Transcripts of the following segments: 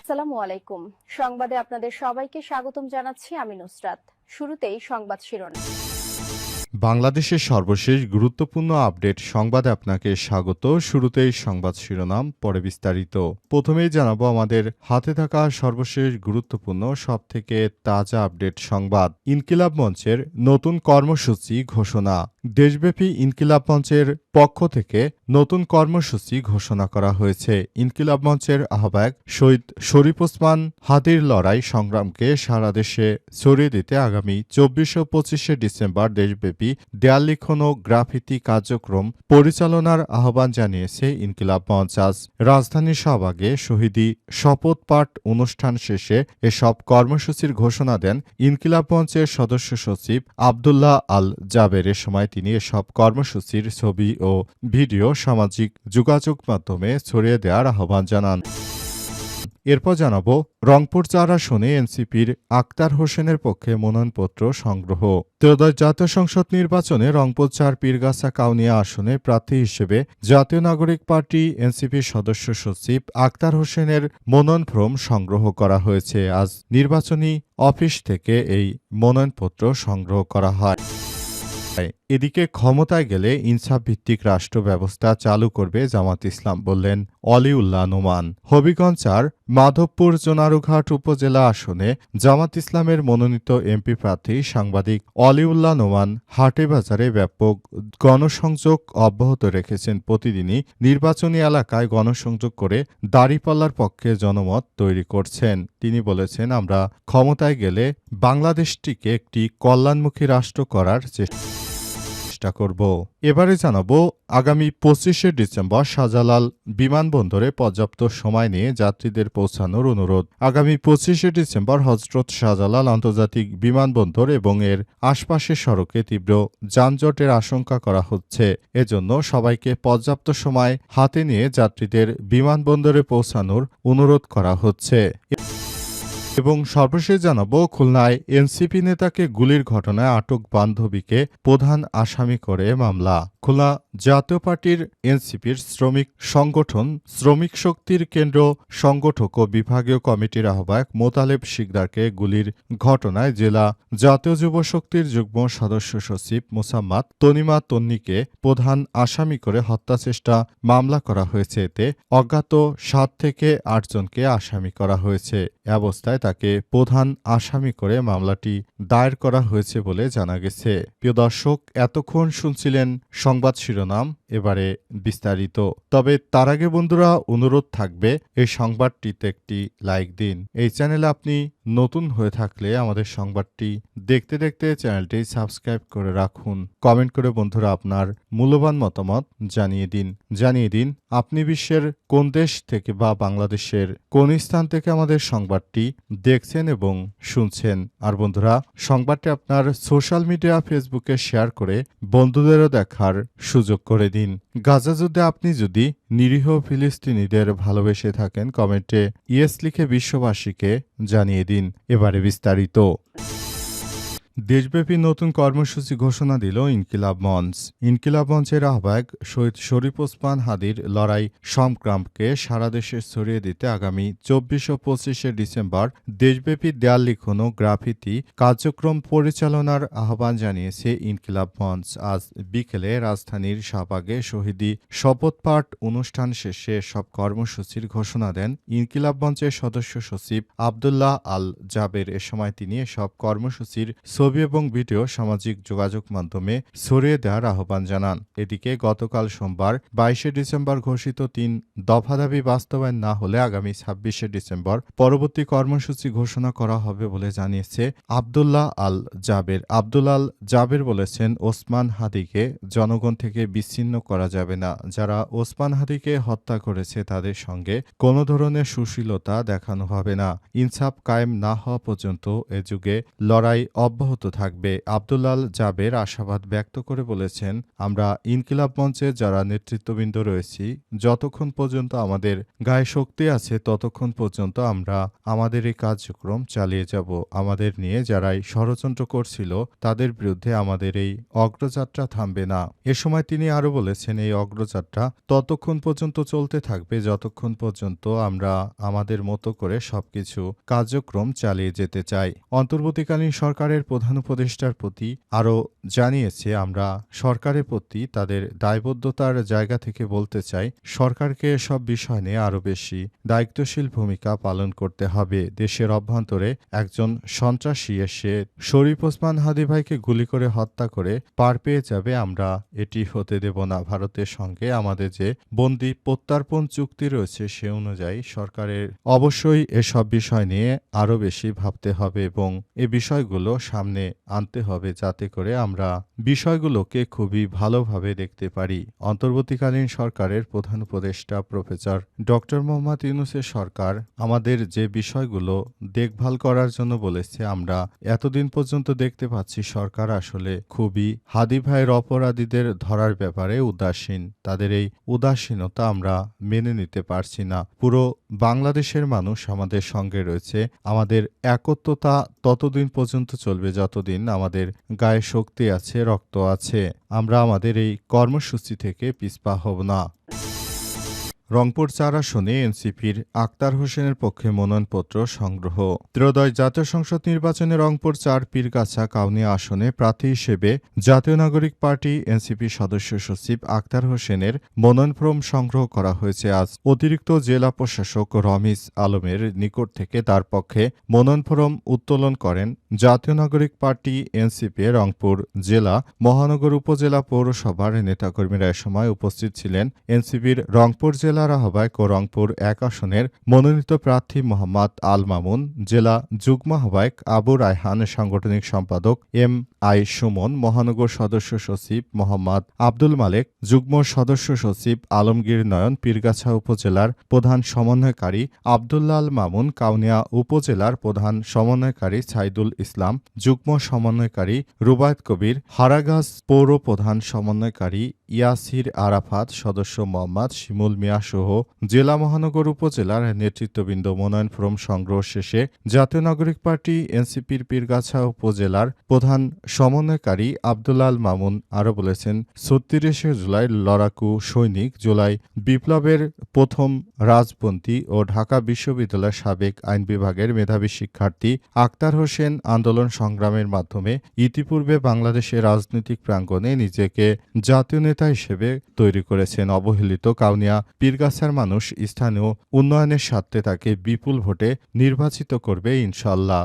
আসসালামু আলাইকুম। সংবাদে আপনাদের সবাইকে স্বাগতম জানাচ্ছি আমি নুসরাত। শুরুতেই সংবাদ শিরোনাম। বাংলাদেশের সর্বশেষ গুরুত্বপূর্ণ আপডেট সংবাদে আপনাকে স্বাগত। শুরুতেই সংবাদ শিরোনাম, পরে বিস্তারিত। প্রথমেই জানাবো আমাদের হাতে থাকা সর্বশেষ গুরুত্বপূর্ণ সবথেকে তাজা আপডেট সংবাদ। ইনকিলাব মঞ্চের নতুন কর্মসূচি ঘোষণা। দেশব্যাপী ইনকিলাব মঞ্চের পক্ষ থেকে নতুন কর্মসূচি ঘোষণা করা হয়েছে। ইনকিলাব মঞ্চের আহ্বায়ক শহীদ শরীফ ওসমান হাদির লড়াই সংগ্রামকে সারা দেশে ছড়িয়ে দিতে আগামী ২৪ ও ২৫শে ডিসেম্বর দেশব্যাপী দেয়াল লিখন ও গ্রাফিতি কার্যক্রম পরিচালনার আহ্বান জানিয়েছে ইনকিলাব মঞ্চ। আজ রাজধানীর শাহবাগে শহীদি শপথ পাঠ অনুষ্ঠান শেষে এসব কর্মসূচির ঘোষণা দেন ইনকিলাব মঞ্চের সদস্য সচিব আবদুল্লাহ আল জাবের। এ সময় তিনি এসব কর্মসূচির ছবি ও ভিডিও সামাজিক যোগাযোগ মাধ্যমে ছড়িয়ে দেওয়ার আহ্বান জানান। এরপর জানাবো রংপুর ৪ আসনে এনসিপির আক্তার হোসেনের পক্ষে মনোনয়নপত্র সংগ্রহ। ত্রয়োদশ জাতীয় সংসদ নির্বাচনে রংপুর ৪ পীরগাছা কাউনিয়া আসনে প্রার্থী হিসেবে জাতীয় নাগরিক পার্টি এনসিপির সদস্য সচিব আক্তার হোসেনের মনোনয়ন ফরম সংগ্রহ করা হয়েছে। আজ নির্বাচনী অফিস থেকে এই মনোনয়নপত্র সংগ্রহ করা হয়। এদিকে ক্ষমতায় গেলে ইনসাফ ভিত্তিক রাষ্ট্র ব্যবস্থা চালু করবে জামাত ইসলাম, বললেন অলিউল্লাহ নোমান। হবিগঞ্জ ৪ মাধবপুর জোনারুঘাট উপজেলা আসনে জামাত ইসলামের মনোনীত এমপি প্রার্থী সাংবাদিক অলিউল্লাহ নোমান হাটেবাজারে ব্যাপক গণসংযোগ অব্যাহত রেখেছেন। প্রতিদিনই নির্বাচনী এলাকায় গণসংযোগ করে দাঁড়িপাল্লার পক্ষে জনমত তৈরি করছেন। তিনি বলেছেন, আমরা ক্ষমতায় গেলে বাংলাদেশটিকে একটি কল্যাণমুখী রাষ্ট্র করার চেষ্টা করব। এবারে জানাবো আগামী ২৫শে ডিসেম্বর শাহজালাল বিমানবন্দরে পর্যাপ্ত সময় নিয়ে যাত্রীদের পৌঁছানোর অনুরোধ। আগামী ২৫শে ডিসেম্বর হজরত শাহজালাল আন্তর্জাতিক বিমানবন্দর এবং এর আশপাশের সড়কে তীব্র যানজটের আশঙ্কা করা হচ্ছে। এজন্য সবাইকে পর্যাপ্ত সময় হাতে নিয়ে যাত্রীদের বিমানবন্দরে পৌঁছানোর অনুরোধ করা হচ্ছে। এবং সর্বশেষ জানাবো শ্রীমঙ্গলে এনসিপি নেতাকে গুলির ঘটনায় আটক বান্ধবীকে প্রধান আসামি করে মামলা। খুলনা জাতীয় পার্টির এনসিপির শ্রমিক সংগঠন শ্রমিক শক্তির কেন্দ্র সংগঠক ও বিভাগীয় কমিটির আহ্বায়ক মোতালেব শিকদারকে গুলির ঘটনায় জেলা জাতীয় যুব শক্তির যুগ্ম সদস্য সচিব মোসাম্মাদ তনিমা তন্নিকে প্রধান আসামি করে হত্যাচেষ্টা মামলা করা হয়েছে। এতে অজ্ঞাত ৭ থেকে ৮ জনকে আসামি করা হয়েছে। এ অবস্থায় তাকে প্রধান আসামি করে মামলাটি দায়ের করা হয়েছে বলে জানা গেছে। প্রিয় দর্শক, এতক্ষণ শুনছিলেন সংবাদ শিরোনাম, এবারে বিস্তারিত। তবে তার আগে বন্ধুরা অনুরোধ থাকবে এই সংবাদটিতে একটি লাইক দিন। এই চ্যানেলে আপনি নতুন হয়ে থাকলে আমাদের সংবাদটি দেখতে দেখতে চ্যানেলটি সাবস্ক্রাইব করে রাখুন। কমেন্ট করে বন্ধুরা আপনার মূল্যবান মতামত জানিয়ে দিন আপনি বিশ্বের কোন দেশ থেকে বা বাংলাদেশের কোন স্থান থেকে আমাদের সংবাদটি দেখছেন এবং শুনছেন। আর বন্ধুরা সংবাদটি আপনার সোশ্যাল মিডিয়া ফেসবুকে শেয়ার করে বন্ধুদেরও দেখার সুযোগ করে দিন। গাজা যুদ্ধে আপনি যদি নিরীহ ফিলিস্তিনিদের ভালোবেসে থাকেন কমেন্টে ইয়েস লিখে বিশ্ববাসীকে জানিয়ে দিন। এবারে বিস্তারিত। দেশব্যাপী নতুন কর্মসূচি ঘোষণা দিল ইনকিলাব মঞ্চ। ইনকিলাব মঞ্চের আহ্বায়ক শহীদ শরীফ ওসমান হাদির লড়াই সংগ্রামকে সারা দেশে ছড়িয়ে দিতে আগামী ২৪ ও ২৫শে ডিসেম্বর দেশব্যাপী দেয়াল লিখন ও গ্রাফিতি কার্যক্রম পরিচালনার আহ্বান জানিয়েছে ইনকিলাব মঞ্চ। আজ বিকেলে রাজধানীর শাহবাগে শহীদি শপথ পাঠ অনুষ্ঠান শেষে সব কর্মসূচির ঘোষণা দেন ইনকিলাব মঞ্চের সদস্য সচিব আবদুল্লাহ আল জাবের। এ সময় তিনি এসব কর্মসূচির ছবি এবং ভিডিও সামাজিক যোগাযোগ মাধ্যমে ছড়িয়ে দেওয়ার আহ্বান জানান। এদিকে গতকাল সোমবার ২২শে ডিসেম্বর ঘোষিত ৩ দফা দাবি বাস্তবায়ন না হলে আগামী ২৬শে ডিসেম্বর পরবর্তী কর্মসূচি ঘোষণা করা হবে বলে জানিয়েছে আবদুল্লাহ আল জাবের। আবদুল্লাহ আল জাবের বলেছেন, ওসমান হাদিকে জনগণ থেকে বিচ্ছিন্ন করা যাবে না। যারা ওসমান হাদিকে হত্যা করেছে তাদের সঙ্গে কোনো ধরনের সুশীলতা দেখানো হবে না। ইনসাফ কায়েম না হওয়া পর্যন্ত এ যুগে লড়াই অব্যাহত অব্যাহত থাকবে। আব্দুল্লাল জাবের আশাবাদ ব্যক্ত করে বলেছেন, আমরা ইনকিলাব মঞ্চে যারা নেতৃত্ববৃন্দ রয়েছি, যতক্ষণ পর্যন্ত আমাদের গায়ে শক্তি আছে ততক্ষণ পর্যন্ত আমরা আমাদের এই কার্যক্রম চালিয়ে যাব। আমাদের নিয়ে যারাই ষড়যন্ত্র করছিল তাদের বিরুদ্ধে আমাদের এই অগ্রযাত্রা থামবে না। এ সময় তিনি আরও বলেছেন, এই অগ্রযাত্রা ততক্ষণ পর্যন্ত চলতে থাকবে যতক্ষণ পর্যন্ত আমরা আমাদের মতো করে সবকিছু কার্যক্রম চালিয়ে যেতে চাই। অন্তর্বর্তীকালীন সরকারের প্রধান উপদেষ্টার প্রতি আরও জানিয়েছে, আমরা সরকারের প্রতি তাদের দায়বদ্ধতার জায়গা থেকে বলতে চাই, সরকারকে সব বিষয় নিয়ে আরও বেশি দায়িত্বশীল ভূমিকা পালন করতে হবে। দেশের অভ্যন্তরে একজন সন্ত্রাসী এসে শরীফ ওসমান হাদী ভাইকে গুলি করে হত্যা করে পার পেয়ে যাবে, আমরা এটি হতে দেব না। ভারতের সঙ্গে আমাদের যে বন্দি প্রত্যার্পণ চুক্তি রয়েছে সে অনুযায়ী সরকারের অবশ্যই এসব বিষয় নিয়ে আরও বেশি ভাবতে হবে এবং এ বিষয়গুলো সামনে আনতে হবে যাতে করে আমরা বিষয়গুলোকে খুবই ভালোভাবে দেখতে পারি। অন্তর্বর্তীকালীন সরকারের প্রধান উপদেষ্টা প্রফেসর ডক্টর মোহাম্মদ ইউনূসের সরকার আমাদের যে বিষয়গুলো দেখভাল করার জন্য বলেছে, আমরা এতদিন পর্যন্ত দেখতে পাচ্ছি সরকার আসলে খুবই হাদী ভাইয়ের অপরাধীদের ধরার ব্যাপারে উদাসীন। তাদের এই উদাসীনতা আমরা মেনে নিতে পারছি না। পুরো বাংলাদেশের মানুষ আমাদের সঙ্গে রয়েছে। আমাদের একত্বতা ততদিন পর্যন্ত চলবে যতদিন আমাদের গায়ে শক্তি আছে, রক্ত আছে। আমরা আমাদের এই কর্মসূচি থেকে পিছপা হব না। রংপুর ৪ আসনে এনসিপির আক্তার হোসেনের পক্ষে মনোনয়নপত্র সংগ্রহ। ত্রয়োদশ জাতীয় সংসদ নির্বাচনে রংপুর ৪ পীরগাছা কাউনিয়া আসনে প্রার্থী হিসেবে জাতীয় নাগরিক পার্টি এনসিপি সদস্য সচিব আক্তার হোসেনের মনোনয়ন ফরম সংগ্রহ করা হয়েছে আজ। অতিরিক্ত জেলা প্রশাসক রমিজ আলমের নিকট থেকে তার পক্ষে মনোনয়ন ফরম উত্তোলন করেন জাতীয় নাগরিক পার্টি এনসিপি রংপুর জেলা, মহানগর উপজেলা, পৌরসভার নেতাকর্মীরা এ সময় উপস্থিত ছিলেন। এনসিপির রংপুর জেলার আহ্বায়ক ও রংপুর ১ আসনের মনোনীত প্রার্থী মোহাম্মদ আল মামুন, জেলা যুগ্ম আহ্বায়ক আবু রায়হান, সাংগঠনিক সম্পাদক এম আই সুমন, মহানগর সদস্য সচিব মোহাম্মদ আব্দুল মালেক, যুগ্ম সদস্য সচিব আলমগীর নয়ন, পীরগাছা উপজেলার প্রধান সমন্বয়কারী আব্দুল্লাল মামুন, কাউনিয়া উপজেলার প্রধান সমন্বয়কারী সাইদুল ইসলাম, যুগ্ম সমন্বয়কারী রুবায়েত কবির, হারাগাছ পৌর প্রধান সমন্বয়কারী ইয়াসির আরাফাত, সদস্য মোহাম্মদ শিমুল মিয়া সহ জেলা, মহানগর উপজেলার নেতৃত্ববৃন্দ মনোনয়ন ফরম সংগ্রহ শেষে জাতীয় নাগরিক পার্টি এনসিপির পীরগাছা উপজেলার প্রধান সমন্বয়কারী আব্দুল্লাল মামুন আরও বলেছেন, ৩৬শে জুলাই লড়াকু সৈনিক, জুলাই বিপ্লবের প্রথম রাজবন্দী ও ঢাকা বিশ্ববিদ্যালয়ের সাবেক আইন বিভাগের মেধাবী শিক্ষার্থী আক্তার হোসেন আন্দোলন সংগ্রামের মাধ্যমে ইতিপূর্বে বাংলাদেশের রাজনৈতিক প্রাঙ্গণে নিজেকে জাতীয় নেতা হিসেবে তৈরি করেছেন। অবহেলিত কাউনিয়া পীরগাছার মানুষ স্থানীয় উন্নয়নের স্বার্থে তাকে বিপুল ভোটে নির্বাচিত করবে ইনশাআল্লাহ।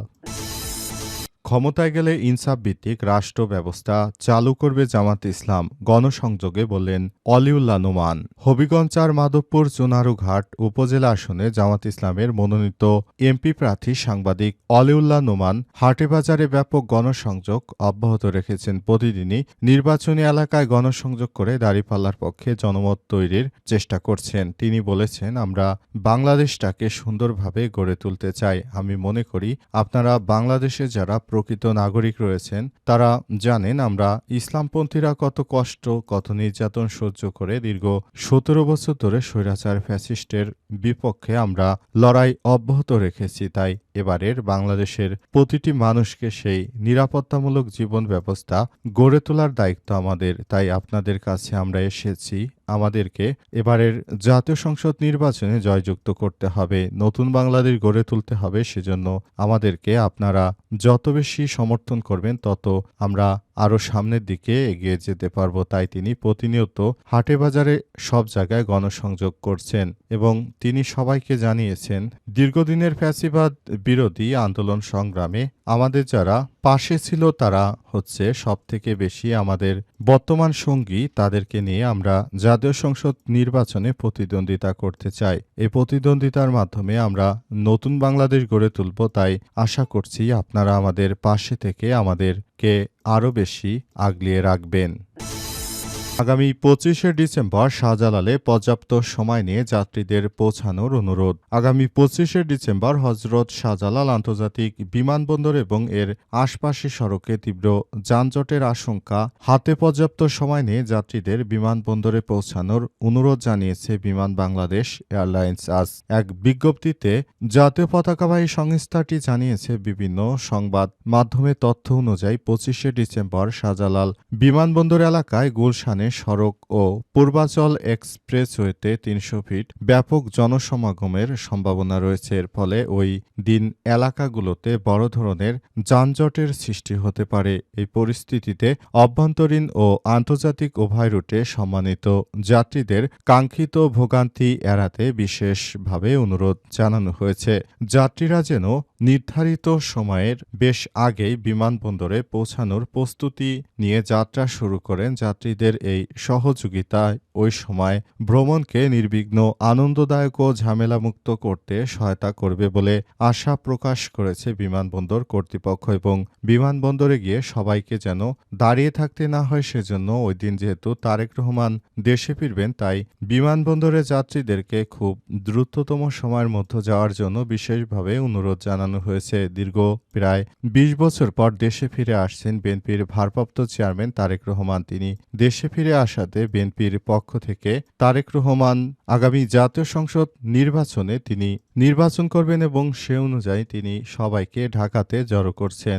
ক্ষমতায় গেলে ইনসাফ ভিত্তিক রাষ্ট্র ব্যবস্থা চালু করবে জামাত ইসলাম, গণসংযোগে বললেন অলিউল্লাহ নোমান। হবিগঞ্জ ৪ মাধবপুর চুনারুঘাট উপজেলা আসনে জামাত ইসলামের মনোনীত এমপি প্রার্থী সাংবাদিক অলিউল্লাহ নোমান হাটেবাজারে ব্যাপক গণসংযোগ অব্যাহত রেখেছেন। প্রতিদিনই নির্বাচনী এলাকায় গণসংযোগ করে দাঁড়িপাল্লার পক্ষে জনমত তৈরির চেষ্টা করছেন। তিনি বলেছেন, আমরা বাংলাদেশটাকে সুন্দরভাবে গড়ে তুলতে চাই। আমি মনে করি আপনারা বাংলাদেশে যারা প্রকৃত নাগরিক রয়েছেন তারা জানেন আমরা ইসলামপন্থীরা কত কষ্ট, কত নির্যাতন সহ্য করে দীর্ঘ ১৭ বছর ধরে স্বৈরাচার ফ্যাসিস্টের বিপক্ষে আমরা লড়াই অব্যাহত রেখেছি। তাই এবারের বাংলাদেশের প্রতিটি মানুষকে সেই নিরাপত্তামূলক জীবন ব্যবস্থা গড়ে তোলার দায়িত্ব আমাদের। তাই আপনাদের কাছে আমরা এসেছি। আমাদেরকে এবারের জাতীয় সংসদ নির্বাচনে জয়যুক্ত করতে হবে, নতুন বাংলাদেশ গড়ে তুলতে হবে। সেজন্য আমাদেরকে আপনারা যত বেশি সমর্থন করবেন তত আমরা আরও সামনের দিকে এগিয়ে যেতে পারব। তাই তিনি প্রতিনিয়ত হাটে বাজারে সব জায়গায় গণসংযোগ করছেন এবং তিনি সবাইকে জানিয়েছেন, দীর্ঘদিনের ফ্যাসিবাদ বিরোধী আন্দোলন সংগ্রামে আমাদের যারা পাশে ছিল তারা হচ্ছে সবথেকে বেশি আমাদের বর্তমান সঙ্গী। তাদেরকে নিয়ে আমরা জাতীয় সংসদ নির্বাচনে প্রতিদ্বন্দ্বিতা করতে চাই। এই প্রতিদ্বন্দ্বিতার মাধ্যমে আমরা নতুন বাংলাদেশ গড়ে তুলব। তাই আশা করছি আপনারা আমাদের পাশে থেকে আমাদেরকে আরও বেশি আগলিয়ে রাখবেন। আগামী 25শে ডিসেম্বর শাহজালালে পর্যাপ্ত সময় নিয়ে যাত্রীদের পৌঁছানোর অনুরোধ। আগামী 25শে ডিসেম্বর হজরত শাহজালাল আন্তর্জাতিক বিমানবন্দর এবং এর আশপাশের সড়কে তীব্র যানজটের আশঙ্কা হাতে পর্যাপ্ত সময় নিয়ে যাত্রীদের বিমানবন্দরে পৌঁছানোর অনুরোধ জানিয়েছে বিমান বাংলাদেশ এয়ারলাইন্স। আজ এক বিজ্ঞপ্তিতে জাতীয় পতাকাবাহী সংস্থাটি জানিয়েছে, বিভিন্ন সংবাদ মাধ্যমে তথ্য অনুযায়ী 25শে ডিসেম্বর শাহজালাল বিমানবন্দর এলাকায় গুলশানে সড়ক ও পূর্বাচল এক্সপ্রেসওয়েতে ৩০০ ফিট ব্যাপক জনসমাগমের সম্ভাবনা রয়েছে। এর ফলে ওই দিন এলাকাগুলোতে বড় ধরনের যানজটের সৃষ্টি হতে পারে। এই পরিস্থিতিতে অভ্যন্তরীণ ও আন্তর্জাতিক উভয় রুটে সম্মানিত যাত্রীদের কাঙ্ক্ষিত ভোগান্তি এড়াতে বিশেষভাবে অনুরোধ জানানো হয়েছে। যাত্রীরা যেন নির্ধারিত সময়ের বেশ আগেই বিমানবন্দরে পৌঁছানোর প্রস্তুতি নিয়ে যাত্রা শুরু করেন। যাত্রীদের এই সহযোগিতায় ওই সময় ভ্রমণকে নির্বিঘ্ন, আনন্দদায়ক ও ঝামেলামুক্ত করতে সহায়তা করবে বলে আশা প্রকাশ করেছে বিমানবন্দর কর্তৃপক্ষ। এবং বিমানবন্দরে গিয়ে সবাইকে যেন দাঁড়িয়ে থাকতে না হয়, সেজন্য ওই দিন যেহেতু তারেক রহমান দেশে ফিরবেন, তাই বিমানবন্দরে যাত্রীদেরকে খুব দ্রুততম সময়ের মধ্যে যাওয়ার জন্য বিশেষভাবে অনুরোধ জানানো হয়েছে। দীর্ঘ প্রায় ২০ বছর পর দেশে ফিরে আসছেন বিএনপির ভারপ্রাপ্ত চেয়ারম্যান তারেক রহমান। তিনি দেশে ফিরে আসাতে বিএনপির পক্ষ থেকে তারেক রহমান আগামী জাতীয় সংসদ নির্বাচনে তিনি নির্বাচন করবেন এবং সে অনুযায়ী তিনি সবাইকে ঢাকাতে জড়ো করছেন।